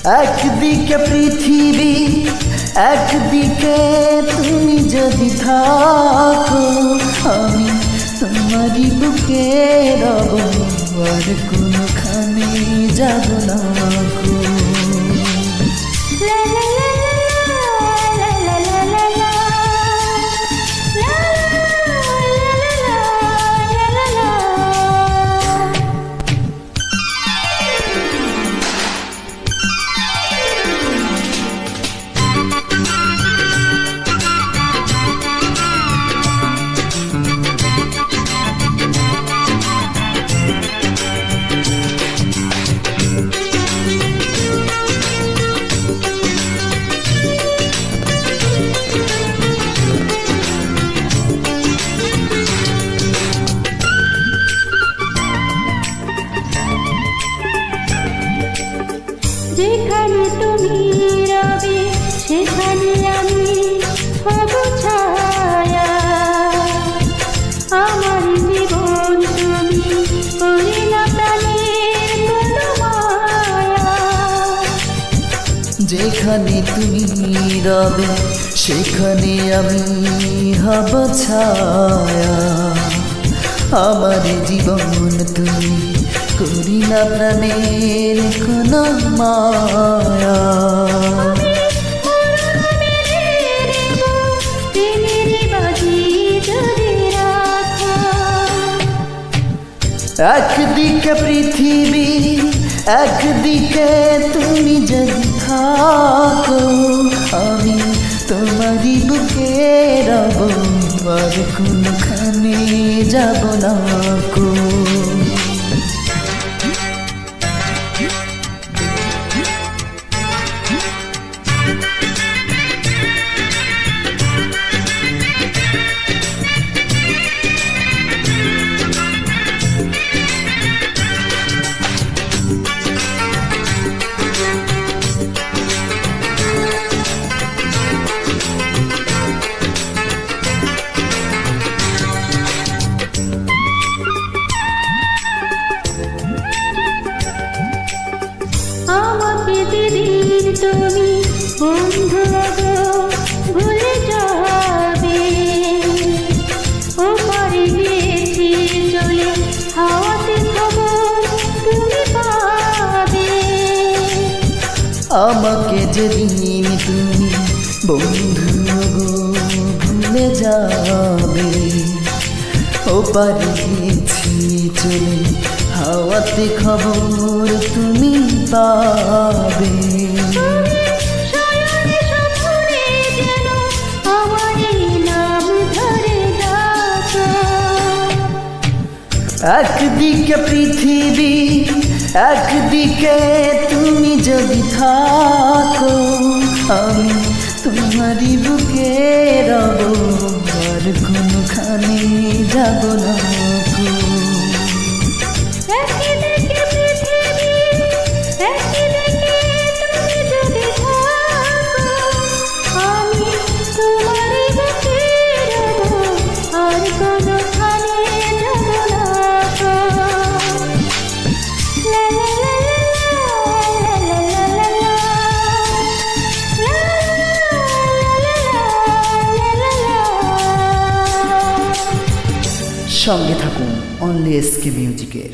একদিকে পৃথিবী, একদিকে তুমি যদি থাকো, আমি তোমারই বুকে রব, আর কোনখানে যাব না গো। যেখানে তুমি রবে সেখানে আমি হব ছায়া, আমার জীবন তুমি করি না প্রাণের কোনো মায়া। যেখানে তুমি রবে সেখানে আমি হব ছায়া, আমার জীবন তুমি করি না প্রাণের কোনো মায়া। একদিকে পৃথিবী, একদিকে তুমি যদি থাকো, আমি তোমারই বুকে রব, আর কোনখানে যাব না গো। আমাকে যেদিন তুমি বন্ধু ভুলে যাবে, ওপারে গিয়েছি চলে হাওয়াতে খবর তুমি পাবে। আমাকে যেদিন তুমি বন্ধু ভুলে যাবে, ওপারে গিয়েছি চলে হাওয়াতে খবর তুমি পাবে। একদিকে পৃথিবী, একদিকে তুমি যদি থাকো, আমি তোমারই বুকে রব, আর কোনখানে যাব না গো। সঙ্গে থাকুন অনলি এসকে মিউজিকের।